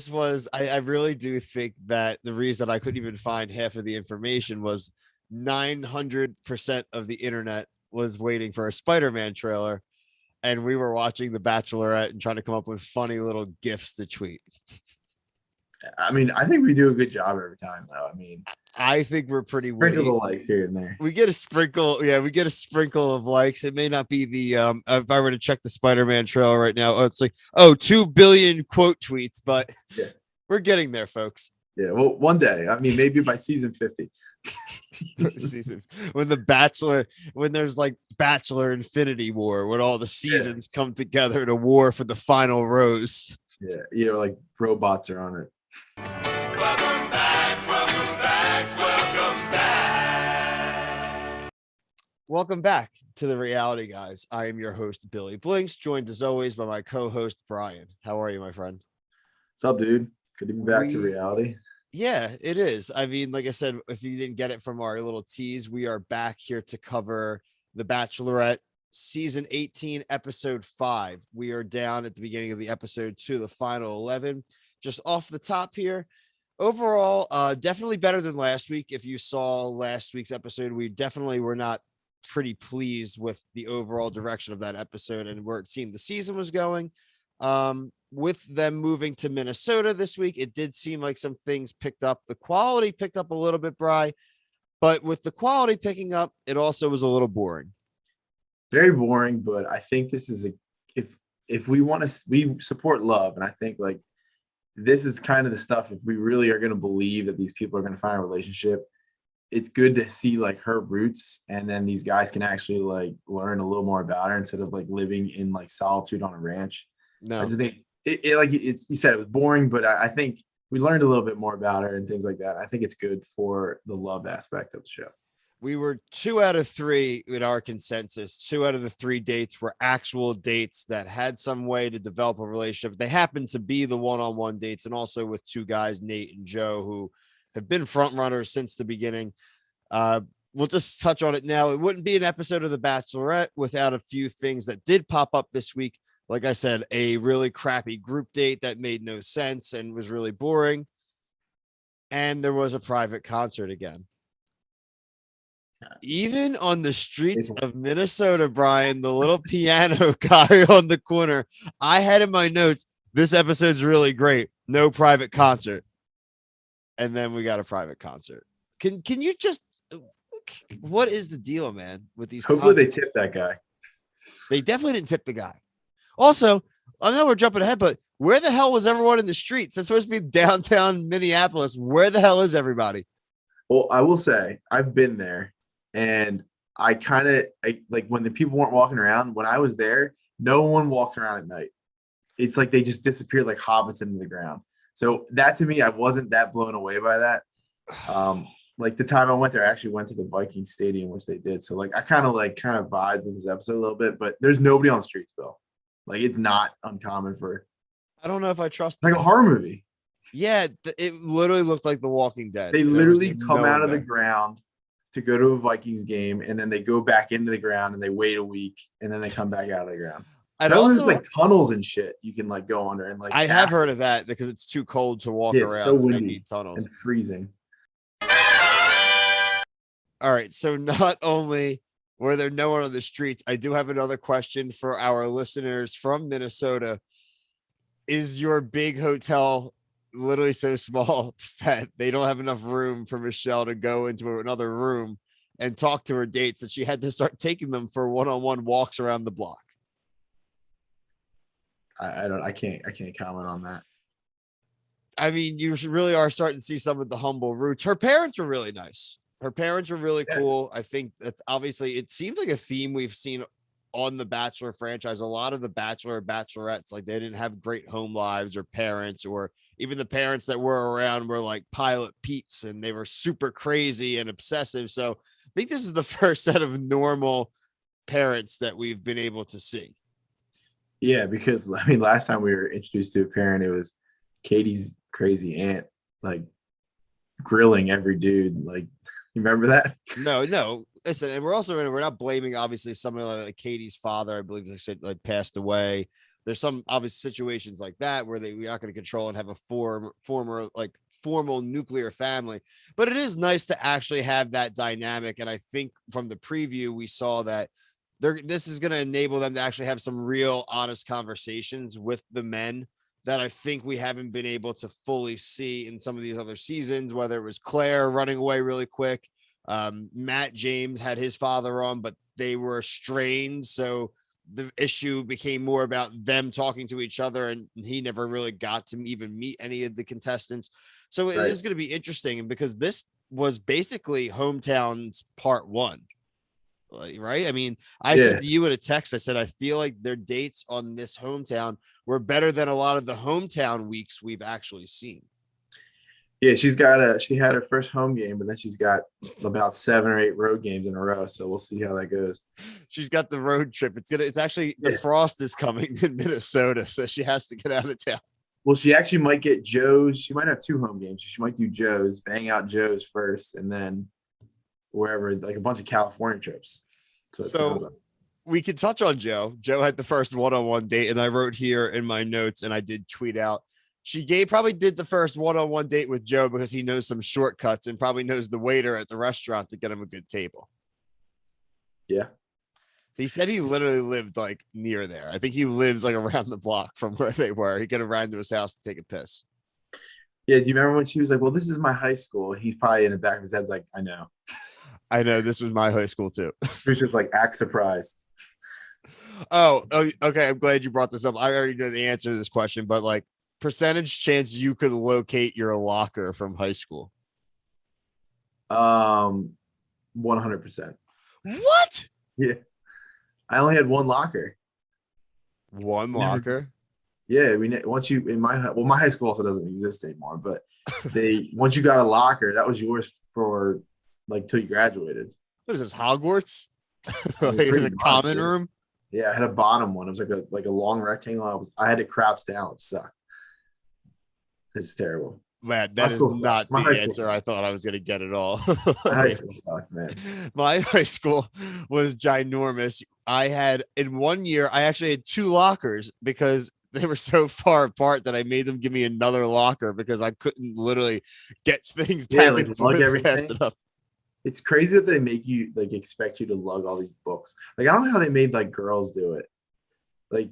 was I really do think that the reason I couldn't even find half of the information was 900% of the internet was waiting for a Spider-Man trailer, and we were watching The Bachelorette and trying to come up with funny little gifs to tweet. I mean, I think we do a good job every time, though. I mean, I think we're pretty sprinkle the witty. likes here and there. We get a sprinkle, yeah, we get a sprinkle of likes. It may not be the if I were to check the Spider-Man trailer right now, it's like 2 billion quote tweets, but Yeah. we're getting there, folks. Yeah, well, one day. I mean, maybe by season 50. Season when there's like Bachelor Infinity War, when all the seasons come together to war for the final rose. Yeah, like robots are on it. Welcome back, welcome back, welcome back. Welcome back to the Reality Guys. I am your host, Billy Blinks, joined as always by my co-host, Brian. How are you, my friend? What's up, dude? Good to be back to reality. Yeah, it is. I mean, like I said, if you didn't get it from our little tease, we are back here to cover The Bachelorette season 18, episode 5. We are down at the beginning of the episode to the final 11. Just off the top here, overall, definitely better than last week. If you saw last week's episode, we definitely were not pretty pleased with the overall direction of that episode and where it seemed the season was going. With them moving to Minnesota this week, it did seem like some things picked up. The quality picked up a little bit, Bri, but with the quality picking up, it also was a little boring. Very boring, but I think this is if we want to, we support love, and I think like this is kind of the stuff. If we really are going to believe that these people are going to find a relationship, it's good to see like her roots, and then these guys can actually like learn a little more about her instead of like living in like solitude on a ranch. No, I just think you said it was boring, but I think we learned a little bit more about her and things like that. I think it's good for the love aspect of the show. we were 2 out of 3 in our consensus. 2 out of the 3 dates were actual dates that had some way to develop a relationship. They happened to be the one-on-one dates, and also with 2 guys, Nayte and Joe, who have been front runners since the beginning. We'll just touch on it now. It wouldn't be an episode of The Bachelorette without a few things that did pop up this week. Like I said, a really crappy group date that made no sense and was really boring. And there was a private concert again. Even on the streets of Minnesota, Brian, the little piano guy on the corner, I had in my notes, this episode's really great. No private concert. And then we got a private concert. Can you just, what is the deal, man, with these Hopefully concerts? they tip that guy. They definitely didn't tip the guy. Also, I know we're jumping ahead, but where the hell was everyone in the streets? It's supposed to be downtown Minneapolis. Where the hell is everybody? Well, I will say I've been there, and I kind of like when the people weren't walking around. When I was there, no one walks around at night. It's like they just disappeared like hobbits into the ground. So that to me, I wasn't that blown away by that. Like the time I went there, I actually went to the Vikings stadium, which they did. So like I kind of vibed with this episode a little bit, but there's nobody on the streets, Bill. Like it's not uncommon for. I don't know if I trust like a horror movie. Yeah, it literally looked like The Walking Dead. They literally come out of the ground to go to a Vikings game, and then they go back into the ground and they wait a week, and then they come back out of the ground. There's like tunnels and shit you can like go under, and like I have heard of that because it's too cold to walk around. So windy, they need tunnels and freezing. All right, so not only were there no one on the streets, I do have another question for our listeners from Minnesota. Is your big hotel literally so small that they don't have enough room for Michelle to go into another room and talk to her dates, that she had to start taking them for one-on-one walks around the block? I can't comment on that. I mean, you really are starting to see some of the humble roots. Her parents were really nice. Her parents were really cool. I think that's obviously, it seems like a theme we've seen on the Bachelor franchise. A lot of the Bachelor Bachelorettes, like they didn't have great home lives or parents, or even the parents that were around were like Pilot Pete's and they were super crazy and obsessive. So I think this is the first set of normal parents that we've been able to see. Yeah, because I mean, last time we were introduced to a parent, it was Katie's crazy aunt, like grilling every dude. Like, you remember that? No. Listen, and we're not blaming obviously somebody like Katie's father. I believe they said like passed away. There's some obvious situations like that where we're not going to control and have a formal nuclear family, but it is nice to actually have that dynamic. And I think from the preview, we saw that this is going to enable them to actually have some real honest conversations with the men that I think we haven't been able to fully see in some of these other seasons, whether it was Claire running away really quick. Matt James had his father on, but they were strained. So the issue became more about them talking to each other, and he never really got to even meet any of the contestants. So it is going to be interesting. And because this was basically Hometowns part 1. Right. I mean, I said to you in a text, I said, I feel like their dates on this Hometown were better than a lot of the Hometown weeks we've actually seen. Yeah, she had her first home game, but then she's got about 7 or 8 road games in a row. So we'll see how that goes. She's got the road trip. It's actually the frost is coming in Minnesota, so she has to get out of town. Well, she actually might get Joe's. She might have 2 home games. She might do Joe's, bang out Joe's first, and then wherever, like a bunch of California trips. So we could touch on Joe. Joe had the first one-on-one date, and I wrote here in my notes, and I did tweet out. Probably did the first one-on-one date with Joe because he knows some shortcuts and probably knows the waiter at the restaurant to get him a good table. Yeah. He said he literally lived like near there. I think he lives like around the block from where they were. He could have ran to his house to take a piss. Yeah. Do you remember when she was like, well, this is my high school? He's probably in the back of his head's like, I know. This was my high school too. He was just like, act surprised. Oh, okay. I'm glad you brought this up. I already know the answer to this question, but like percentage chance you could locate your locker from high school. 100%. What? Yeah. I only had 1 locker. One locker? Yeah. Once you in my high school also doesn't exist anymore, but once you got a locker, that was yours for like till you graduated. What is this, Hogwarts? Like, it was a common room? Yeah, I had a bottom one. It was like a long rectangle. I had to crouch down, which sucked. It's terrible. Man, that is not the answer I thought I was going to get at all. My high school sucked, man. My high school was ginormous. I had, in 1 year, I actually had 2 lockers because they were so far apart that I made them give me another locker because I couldn't literally get things back and forth fast enough. It's crazy that they make you like expect you to lug all these books. Like, I don't know how they made like girls do it. Like,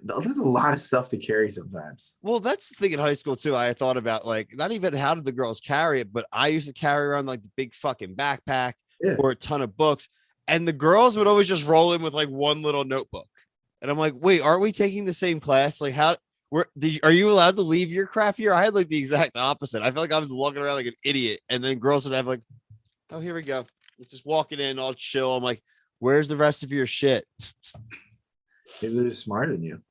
there's a lot of stuff to carry sometimes. Well, that's the thing in high school too. I thought about like not even how did the girls carry it, but I used to carry around like the big fucking backpack or a ton of books, and the girls would always just roll in with like one little notebook. And I'm like, wait, aren't we taking the same class? Like, are you allowed to leave your crap here? I had like the exact opposite. I felt like I was lugging around like an idiot, and then girls would have like, oh, here we go. It's just walking in all chill. I'm like, where's the rest of your shit? Maybe they're just smarter than you.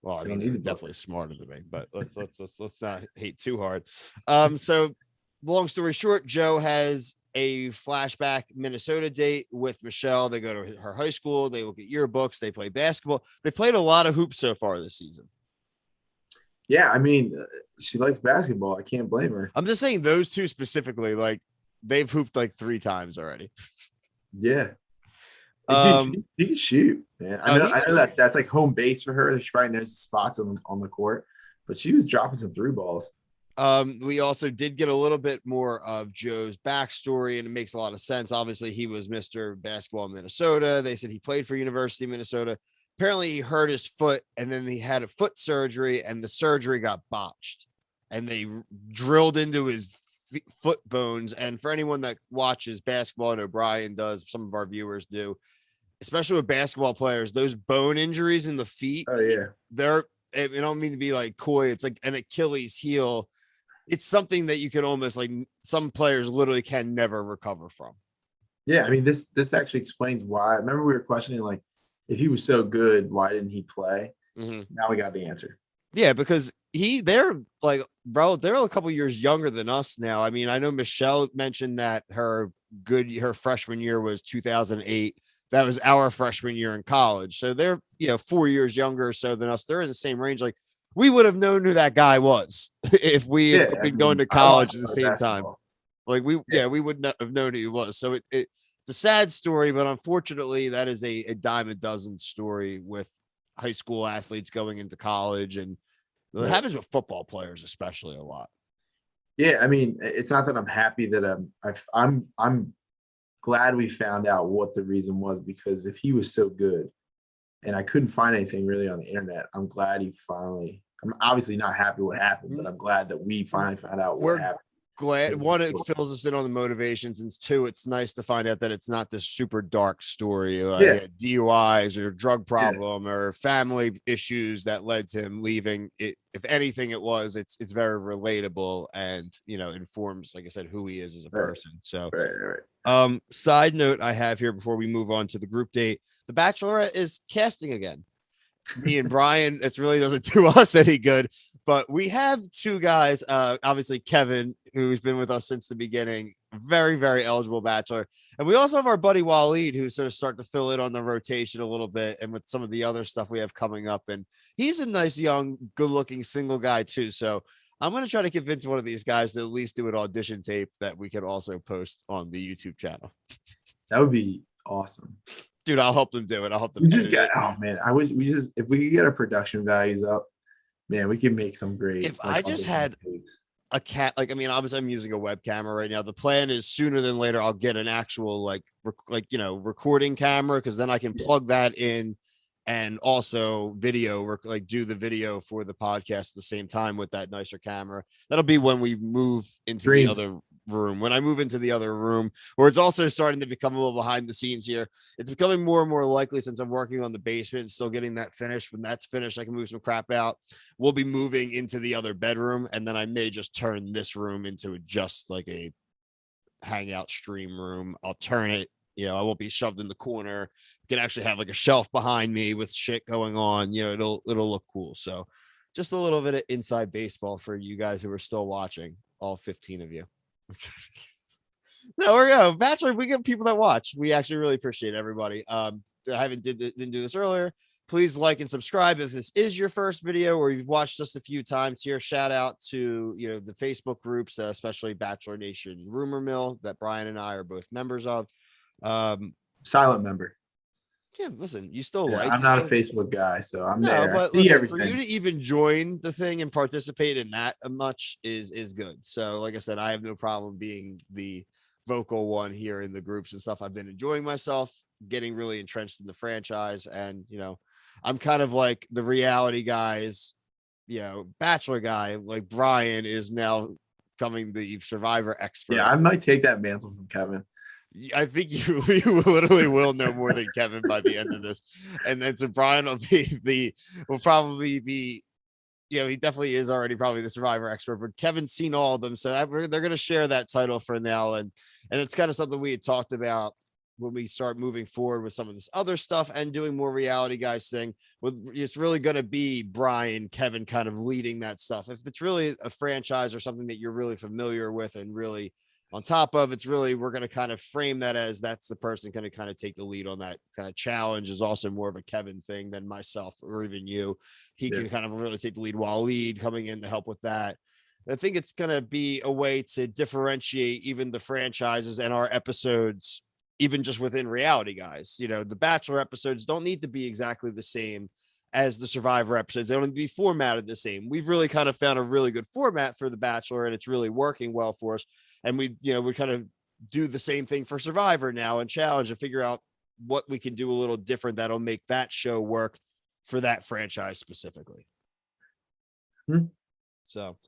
Well, I mean, they're definitely smarter than me, but let's not hate too hard. So long story short, Joe has a flashback Minnesota date with Michelle. They go to her high school. They look at yearbooks. They play basketball. They played a lot of hoops so far this season. Yeah, I mean, she likes basketball. I can't blame her. I'm just saying those 2 specifically, like they've hooped like 3 times already. Yeah. She can shoot, man. I know that's like home base for her. She probably knows the spots on the court, but she was dropping some through balls. We also did get a little bit more of Joe's backstory, and it makes a lot of sense. Obviously, he was Mr. Basketball in Minnesota. They said he played for University of Minnesota. Apparently, he hurt his foot, and then he had a foot surgery, and the surgery got botched, and they drilled into his foot bones. And for anyone that watches basketball, and O'Brien does, some of our viewers do, especially with basketball players, those bone injuries in the feet. Oh yeah. I don't mean to be like coy. It's like an Achilles heel. It's something that you can almost like some players literally can never recover from. Yeah. I mean, this actually explains why. I remember we were questioning, like, if he was so good, why didn't he play? Mm-hmm. Now we got the answer. Yeah, because they're like, bro, they're a couple years younger than us now. I mean, I know Michelle mentioned that her freshman year was 2008. That was our freshman year in college. So they're, 4 years younger or so than us. They're in the same range. Like, we would have known who that guy was if we had been going to college at the same time. Like we would not have known who he was. So it's a sad story, but unfortunately that is a dime a dozen story with high school athletes going into college, and it Right. happens with football players especially a lot. Yeah, I mean, it's not that I'm happy that I'm glad we found out what the reason was, because if he was so good and I couldn't find anything really on the internet, I'm glad he finally. I'm obviously not happy what happened, but I'm glad that we finally found out what We're happened. glad, one, it fills us in on the motivations, and two, it's nice to find out that it's not this super dark story like Yeah. DUIs or drug Yeah. problem or family issues that led to him leaving. It, if anything, it's very relatable, and informs, like I said, who he is as a Right. person. So Right. side note I have here before we move on to the group date, the Bachelorette is casting again. Me and Brian, it really doesn't do us any good, but we have two guys, obviously Kevin, who's been with us since the beginning, very, very eligible bachelor, and we also have our buddy Waleed, who's sort of starting to fill in on the rotation a little bit, and with some of the other stuff we have coming up, and he's a nice, young, good-looking single guy too. So I'm going to try to convince one of these guys to at least do an audition tape that we can also post on the YouTube channel. That would be awesome. Dude, I'll help them do it. I'll help them. We just got, oh man, I wish if we could get our production values up, man, we could make some great. If I just had a cat, like, I mean, obviously I'm using a web camera right now. The plan is sooner than later I'll get an actual recording camera, because then I can plug that in and also video, like do the video for the podcast at the same time with that nicer camera. That'll be when we move into the other room. When I move into the other room, where it's also starting to become a little behind the scenes here. It's becoming more and more likely, since I'm working on the basement and still getting that finished. When that's finished, I can move some crap out. We'll be moving into the other bedroom, and then I may just turn this room into just like a hangout stream room. I'll turn it, I won't be shoved in the corner. You can actually have like a shelf behind me with shit going on. It'll look cool. So just a little bit of inside baseball for you guys who are still watching, all 15 of you. There we go. Bachelor, we get people that watch. We actually really appreciate everybody. I didn't do this earlier. Please like and subscribe if this is your first video or you've watched us a few times here. Shout out to the Facebook groups, especially Bachelor Nation Rumor Mill, that Brian and I are both members of. Silent member. Yeah, listen, you still I'm not a Facebook guy, so I'm there. But I see listen, for you to even join the thing and participate in that much is good. So, like I said, I have no problem being the vocal one here in the groups and stuff. I've been enjoying myself, getting really entrenched in the franchise, and I'm kind of like the reality guys, Bachelor guy. Like Brian is now becoming the Survivor expert. Yeah, I might take that mantle from Kevin. I think you literally will know more than Kevin by the end of this. And then so Brian will probably be, he definitely is already probably the Survivor expert, but Kevin's seen all of them. So they're going to share that title for now. And it's kind of something we had talked about when we start moving forward with some of this other stuff and doing more Reality Guys thing. It's really going to be Brian, Kevin kind of leading that stuff. If it's really a franchise or something that you're really familiar with and really on top of, it's really, we're going to kind of frame that as that's the person going to kind of take the lead on that kind of challenge. Is also more of a Kevin thing than myself or even you. He can kind of really take the lead, while coming in to help with that. I think it's going to be a way to differentiate even the franchises and our episodes, even just within Reality Guys. The Bachelor episodes don't need to be exactly the same as the Survivor episodes. They don't need to be formatted the same. We've really kind of found a really good format for the Bachelor, and it's really working well for us. And we kind of do the same thing for Survivor now and challenge and figure out what we can do a little different that'll make that show work for that franchise specifically. So,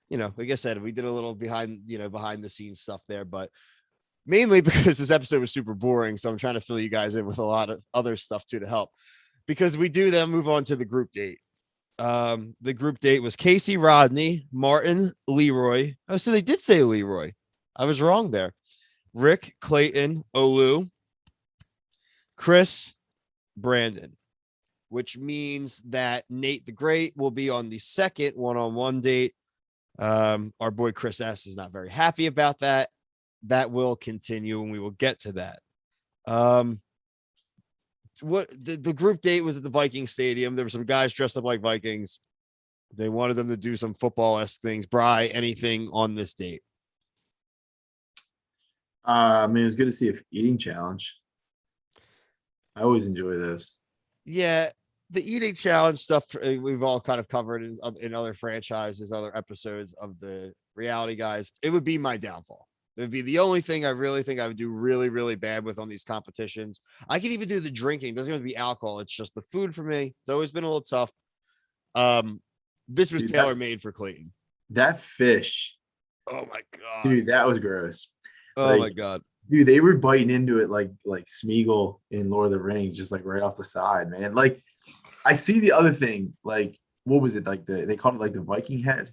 like I said, we did a little behind the scenes stuff there, but mainly because this episode was super boring. So I'm trying to fill you guys in with a lot of other stuff too, to help, because we do then move on to the group date. The group date was Casey, Rodney, Martin, Leroy. Oh, so they did say Leroy. I was wrong there. Rick, Clayton, Olu, Chris, Brandon, which means that Nayte the Great will be on the second one-on-one date. Our boy Chris S is not very happy about that. That will continue, and we will get to that. What the group date was at the Vikings stadium. There were some guys dressed up like Vikings. They wanted them to do some football-esque things. Bri, anything on this date? I mean, it was good to see an eating challenge. I always enjoy this. Yeah, the eating challenge stuff we've all kind of covered in other franchises, other episodes of the Reality Guys. It would be my downfall. It would be the only thing I really think I would do really, really bad with on these competitions. I could even do the drinking. It doesn't have to be alcohol. It's just the food for me. It's always been a little tough. This was Dude, tailor made for Clayton. that fish, Oh my god. dude, that was gross. Oh Like, my god. dude, they were biting into it like Smeagol in Lord of the Rings, just like right off the side, man. Like, I see the other thing, like, what was it? Like they called it like the Viking head.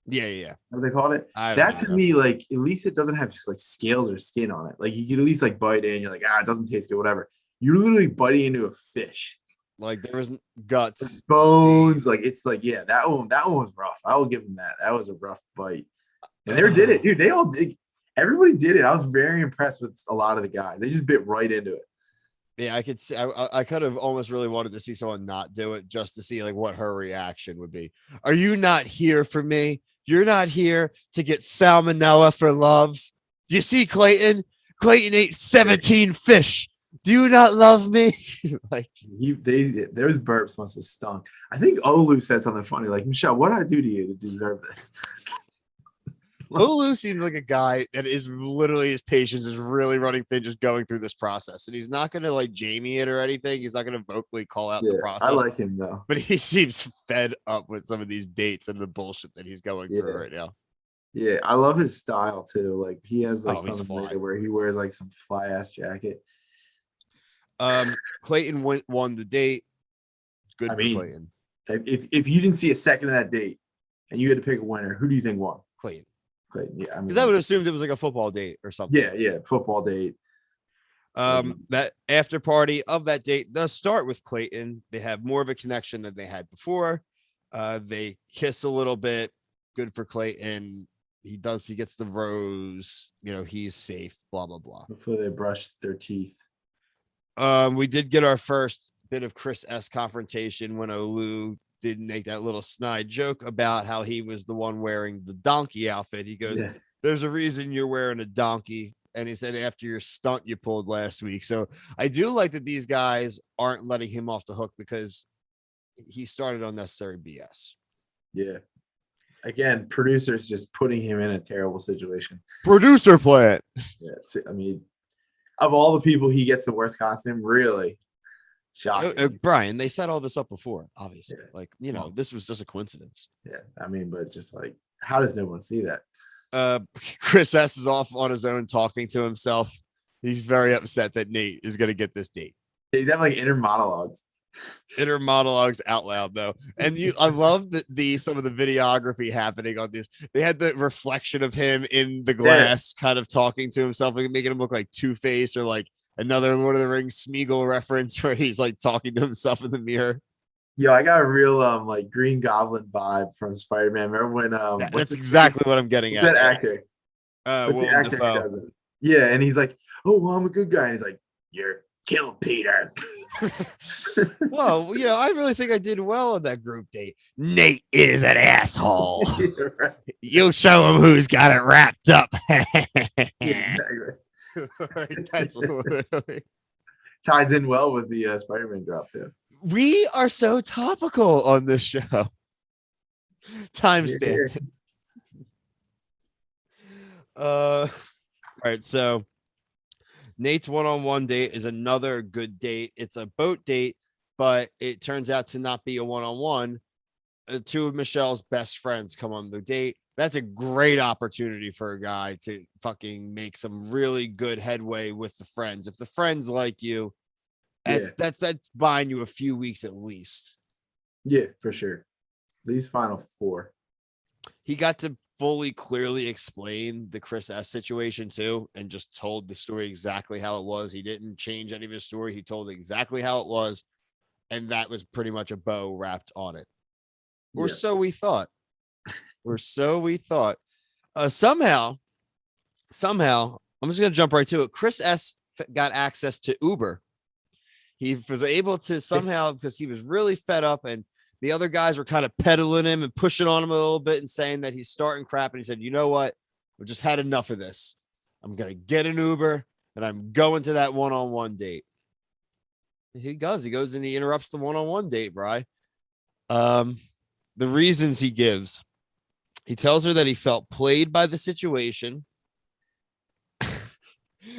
Yeah. What they called it? I don't That to know. me, like, at least it doesn't have just like scales or skin on it. Like, you could at least like bite in. You're like, it doesn't taste good, whatever. You're literally biting into a fish. Like there was guts. The bones, like it's like, yeah, that one was rough. I will give them that. That was a rough bite. And they did it, dude. They all did. Everybody did it. I was very impressed with a lot of the guys. They just bit right into it. Yeah, I could see. I could have almost really wanted to see someone not do it just to see like what her reaction would be. Are you not here for me? You're not here to get salmonella for love. Do you see Clayton? Clayton ate 17 fish. Do you not love me? Like Those burps must have stung. I think Olu said something funny, like, Michelle, what did I do to you to deserve this? Olu seems like a guy that is literally his patience is really running thin just going through this process. And he's not going to like Jamie it or anything. He's not going to vocally call out the process. I like him though. But he seems fed up with some of these dates and the bullshit that he's going through right now. Yeah, I love his style too. Like he has like he's something fly. later where he wears like some fly ass jacket. Clayton won the date. Good I for mean, Clayton. If you didn't see a second of that date and you had to pick a winner, who do you think won? Clayton. Yeah, I mean, Because I would assume it was like a football date or something. Yeah, football date. That after party of that date does start with Clayton. They have more of a connection than they had before. They kiss a little bit. Good for Clayton. He gets the rose. You know, he's safe. Blah blah blah. Before they brush their teeth. We did get our first bit of Chris S confrontation when Olu did make that little snide joke about how he was the one wearing the donkey outfit. He goes, there's a reason you're wearing a donkey. And he said, after your stunt you pulled last week. So I do like that these guys aren't letting him off the hook because he started unnecessary BS. Yeah. Again, producers just putting him in a terrible situation. Producer plant. Yeah. I mean, of all the people, he gets the worst costume. Really shocking. Brian, they set all this up before, obviously. Yeah. Like, you know, this was just a coincidence. Yeah. I mean, but just like, how does no one see that? Chris S is off on his own talking to himself. He's very upset that Nayte is going to get this date. He's having like inner monologues out loud though. And I love the some of the videography happening on this. They had the reflection of him in the glass kind of talking to himself, like making him look like Two-Face or like another Lord of the Rings Smeagol reference where he's like talking to himself in the mirror. Yo, I got a real like Green Goblin vibe from Spider-Man. Remember when that's exactly what I'm getting at. That actor. What's the actor who does it? Yeah, and he's like, "Oh, well, I'm a good guy." And he's like, "You're kill Peter." Well, you know, I really think I did well on that group date. Nayte is an asshole. Right. You show him who's got it wrapped up. Exactly. That's literally ties in well with the Spider-Man drop too. We are so topical on this show. Timestamp. All right, so Nayte's one-on-one date is another good date. It's a boat date, but it turns out to not be a one-on-one. Two of Michelle's best friends come on the date. That's a great opportunity for a guy to fucking make some really good headway with the friends. If the friends like you, that's buying you a few weeks at least. Yeah, for sure. These final four. He got to fully, clearly explain the Chris S situation too, and just told the story exactly how it was. He didn't change any of his story. He told exactly how it was, and that was pretty much a bow wrapped on it. Or so we thought. Somehow, I'm just gonna jump right to it. Chris S got access to Uber. He was able to somehow, because he was really fed up and the other guys were kind of peddling him and pushing on him a little bit and saying that he's starting crap. And he said, you know what? I've just had enough of this. I'm going to get an Uber and I'm going to that one-on-one date. He does. He goes and he interrupts the one-on-one date, Bri. The reasons he gives. He tells her that he felt played by the situation.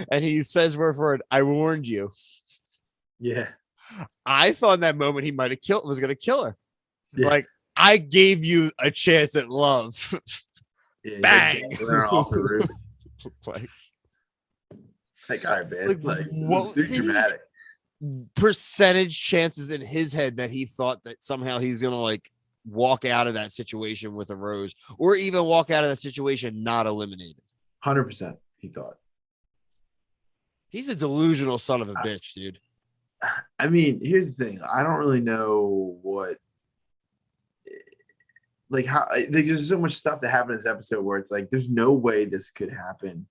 And he says word for word, I warned you. Yeah. I thought in that moment he might have was gonna kill her. Yeah. Like, I gave you a chance at love. Yeah, he's Bang. like dancing off the roof. Like, All right, man. Like, Like, what this is too did he- dramatic. percentage chances in his head that he thought that somehow he's gonna like walk out of that situation with a rose, or even walk out of that situation not eliminated. 100%. He thought. He's a delusional son of a bitch, dude. I mean, here's the thing. I don't really know what, like, how. There's so much stuff that happened in this episode where it's like, there's no way this could happen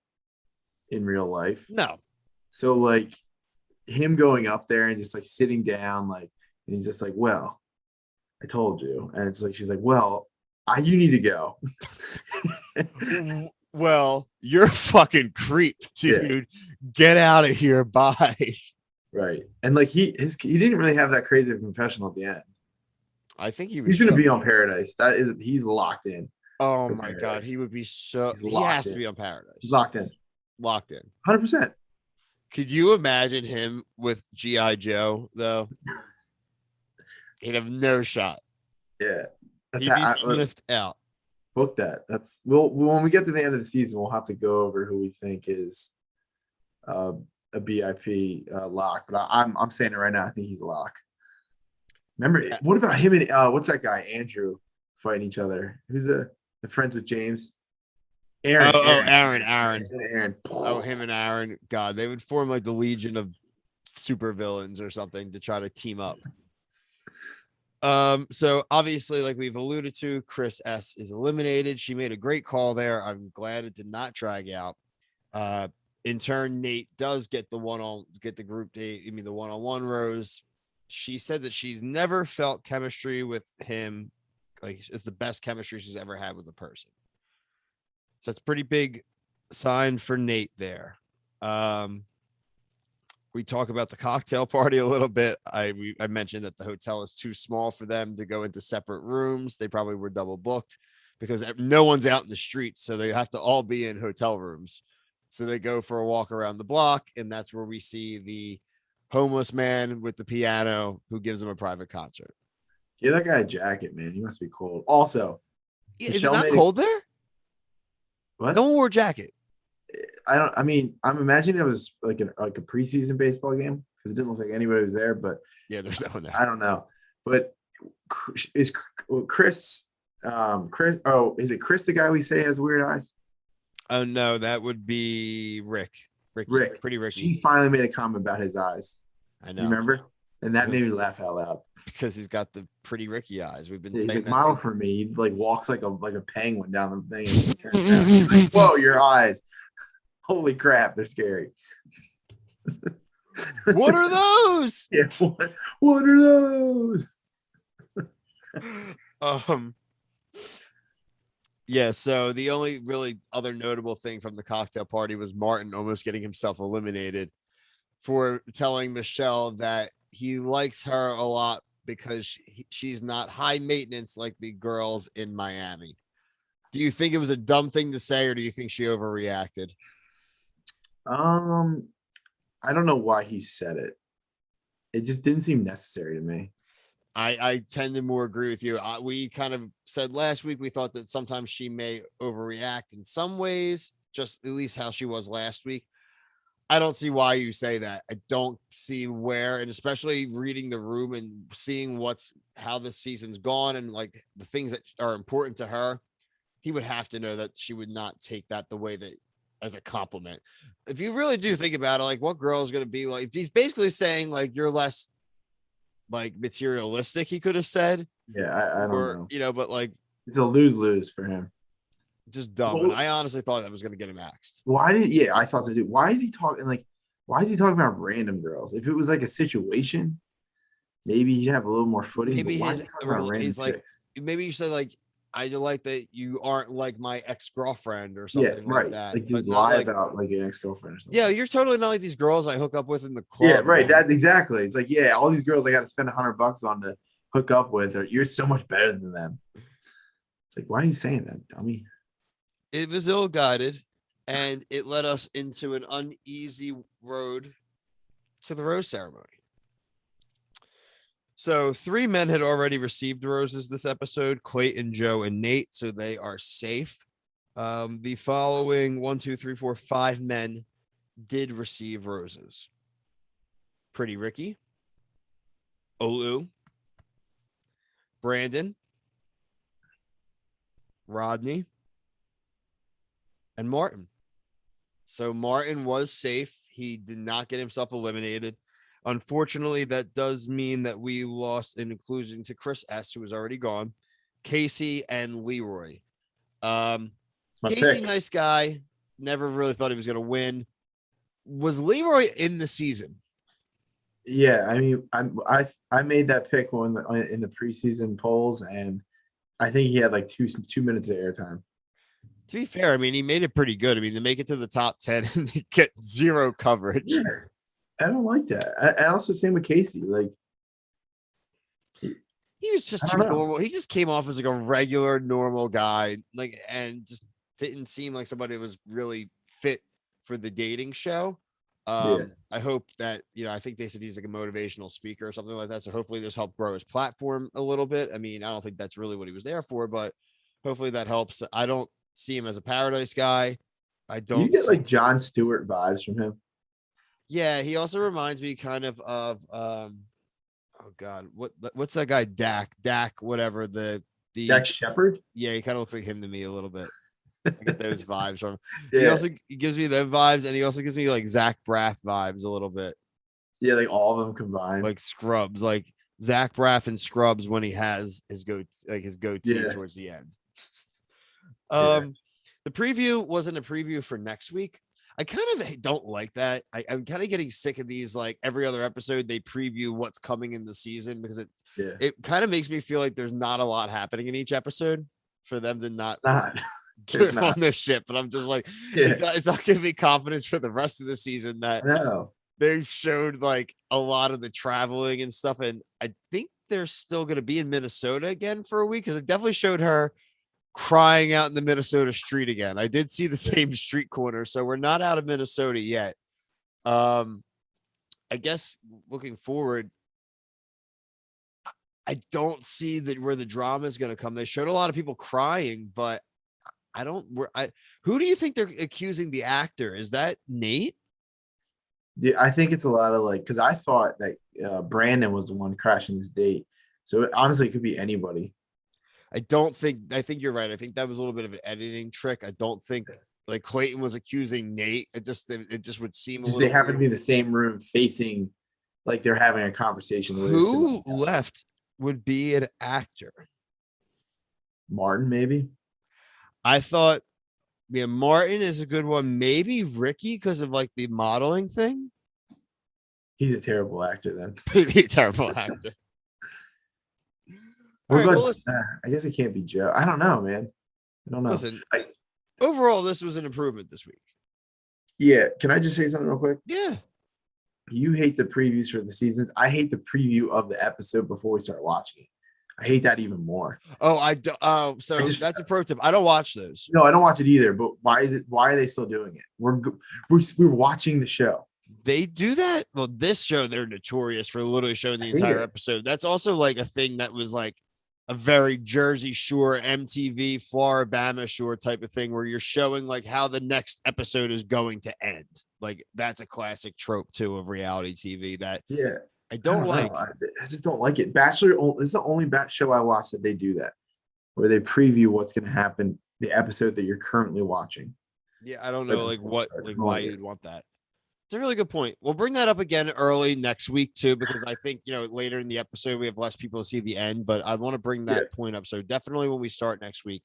in real life. No. So, like, him going up there and just like sitting down, like, and he's just like, well, I told you. And it's like, she's like, well, you need to go. Well, you're a fucking creep, dude. Get out of here. Bye. Right. And like he didn't really have that crazy of a confessional at the end. I think he was He's gonna shook. be on Paradise. He's locked in. Oh for my Paradise. god, he would be so. He's He locked has to in. be on Paradise. He's locked in. Locked in. 100%. Could you imagine him with G.I. Joe though? He'd have no shot. Yeah. That's He'd be lift out. book that. That's when we get to the end of the season, we'll have to go over who we think is a BIP lock. But I'm saying it right now. I think he's a lock. Remember, what about him and what's that guy Andrew fighting each other? Who's the friends with James? Aaron. Aaron. Oh, him and Aaron. God, they would form like the Legion of super villains or something to try to team up. So obviously, like we've alluded to, Chris S is eliminated. She made a great call there. I'm glad it did not drag out. In turn, Nayte does get the group date. I mean, the one-on-one rose. She said that she's never felt chemistry with him. Like, it's the best chemistry she's ever had with a person. So it's a pretty big sign for Nayte there. We talk about the cocktail party a little bit. I mentioned that the hotel is too small for them to go into separate rooms. They probably were double booked because no one's out in the streets, so they have to all be in hotel rooms. So they go for a walk around the block, and that's where we see the homeless man with the piano who gives them a private concert. Give that guy a jacket, man. He must be cold. Also, Is it not cold there? What? No one wore a jacket. I mean, I'm imagining that was like a preseason baseball game because it didn't look like anybody was there. But Yeah, there's no one there. I don't know. But is Chris? Oh, is it Chris the guy we say has weird eyes? Oh no, that would be Rick. Rick. Pretty Ricky. He finally made a comment about his eyes. I know. You remember? And that made me laugh out loud. Because he's got the pretty Ricky eyes. We've been He's saying like, that. model for me. He like walks like a penguin down the thing. And he turns around. He's like, whoa, your eyes. Holy crap, they're scary. What are those? Yeah, what are those? Yeah, so the only really other notable thing from the cocktail party was Martin almost getting himself eliminated for telling Michelle that he likes her a lot because she's not high maintenance like the girls in Miami. Do you think it was a dumb thing to say, or do you think she overreacted? I don't know why he said it. It just didn't seem necessary to me. I tend to more agree with you. We kind of said last week we thought that sometimes she may overreact in some ways, just at least how she was last week. I don't see why you say that. I don't see where, and especially reading the room and seeing how this season's gone and like the things that are important to her, he would have to know that she would not take that the way that as a compliment. If you really do think about it, like what girl is going to be like, he's basically saying like you're less like materialistic, he could have said. Yeah, I don't know. But like it's a lose-lose for him. Just dumb. Well, and I honestly thought that was going to get him axed. I thought so too. Why is he talking about random girls? If it was like a situation, maybe he'd have a little more footing. Maybe why is he talking about random he's like, chicks? maybe you said like I like that you aren't like my ex-girlfriend or Yeah, something like right. that. Like But just not lie like, about like an ex-girlfriend or something. yeah, you're totally not like these girls I hook up with in the Yeah, club. right. man. That exactly. It's like, yeah, all these girls I got to spend $100 on to hook up with, or you're so much better than them. It's like, why are you saying that, dummy? It was ill-guided, and it led us into an uneasy road to the rose ceremony. So 3 men had already received roses this episode: Clayton, Joe, and Nayte. So they are safe. The following 1, 2, 3, 4, 5 men did receive roses: Pretty Ricky, Olu, Brandon, Rodney, and Martin. So Martin was safe. He did not get himself eliminated. Unfortunately, that does mean that we lost an inclusion to Chris S., who was already gone, Casey, and Leroy. It's my Casey, pick. nice guy. Never really thought he was going to win. Was Leroy in the season? Yeah, I mean, I made that pick in the preseason polls, and I think he had like 2 minutes of airtime. To be fair, I mean, he made it pretty good. I mean, to make it to the top 10 and get 0 coverage. Yeah, I don't like that. I also same with Casey. Like, He was just I too don't know. normal. He just came off as like a regular, normal guy, like, and just didn't seem like somebody that was really fit for the dating show. Yeah. I hope that, I think they said he's like a motivational speaker or something like that. So hopefully this helped grow his platform a little bit. I mean, I don't think that's really what he was there for, but hopefully that helps. I don't see him as a paradise guy. I Do you don't get see, like Jon Stewart vibes from him? yeah, he also reminds me kind of oh God, what's that guy? Dak, whatever the Jack Shepard? yeah, he kind of looks like him to me a little bit. I get those vibes from him. Yeah, He gives me them vibes, and he also gives me like Zach Braff vibes a little bit, yeah, like all of them combined. like Scrubs, like Zach Braff and Scrubs when he has his goatee Yeah. towards the end. Yeah. The preview wasn't a preview for next week. I kind of don't like that. I'm kind of getting sick of these. Like every other episode, they preview what's coming in the season because Yeah, it kind of makes me feel like there's not a lot happening in each episode for them to not not. get not. on their ship. But I'm just like, Yeah, it's not giving me confidence for the rest of the season that no. they've showed like a lot of the traveling and stuff. And I think they're still going to be in Minnesota again for a week because it definitely showed her crying out in the Minnesota street again. I did see the same street corner, so we're not out of Minnesota yet. I guess looking forward, I don't see that where the drama is going to come. They showed a lot of people crying, but I don't. Who do you think they're accusing the actor? Is that Nayte? Yeah, I think it's a lot of like because I thought that Brandon was the one crashing this date, so honestly, it could be anybody. I think you're right. I think that was a little bit of an editing trick. I don't think like Clayton was accusing Nayte. It just would seem Just a they little happen to be weird. in the same room, facing like they're having a conversation. The way they're Who sitting down. left would be an actor? Martin, maybe. I thought, yeah, Martin is a good one. Maybe Ricky because of like the modeling thing. He's a terrible actor. Then Maybe a terrible actor. All we're right, good. well, I guess it can't be Joe. I don't know, man. I don't know. listen. Overall, this was an improvement this week. Yeah, can I just say something real quick? Yeah. You hate the previews for the seasons. I hate the preview of the episode before we start watching it. I hate that even more. Oh, I do. Oh, so that's a pro tip. I don't watch those. No, I don't watch it either. But why is it? Why are they still doing it? We're watching the show. They do that. Well, this show, they're notorious for literally showing the hate entire it. episode. That's also like a thing that was like a very Jersey Shore, MTV, Floribama Shore type of thing where you're showing like how the next episode is going to end. Like that's a classic trope too of reality TV that Yeah, I don't like. know. I just don't like it. Bachelor. This is the only show I watch that they do that, where they preview what's going to happen the episode that you're currently watching. Yeah, I don't know like what That's like annoying. why you'd want that. It's a really good point. We'll bring that up again early next week too, because I think later in the episode we have less people to see the end, but I want to bring that point up. So definitely when we start next week,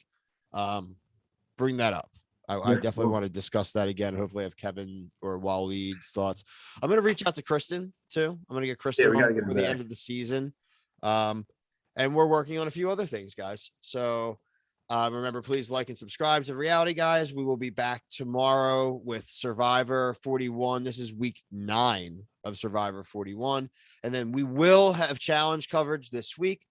bring that up. I definitely want to discuss that again. Hopefully have Kevin or Waleed's thoughts. I'm going to reach out to Kristen too. I'm going to get Kristen we gotta on get for her the back. end of the season. And we're working on a few other things, guys. So Remember, please like and subscribe to Reality Guys. We will be back tomorrow with Survivor 41. This is week 9 of Survivor 41. And then we will have challenge coverage this week.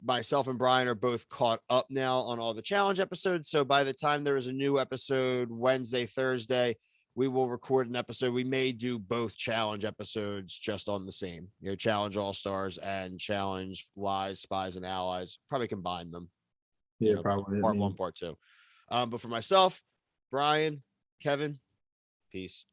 Myself and Brian are both caught up now on all the challenge episodes. So by the time there is a new episode Wednesday, Thursday, we will record an episode. We may do both challenge episodes just on the same, challenge all stars and challenge lies, spies, and allies. Probably combine them. Yeah, probably. Part 1, part 2. But for myself, Brian, Kevin, peace.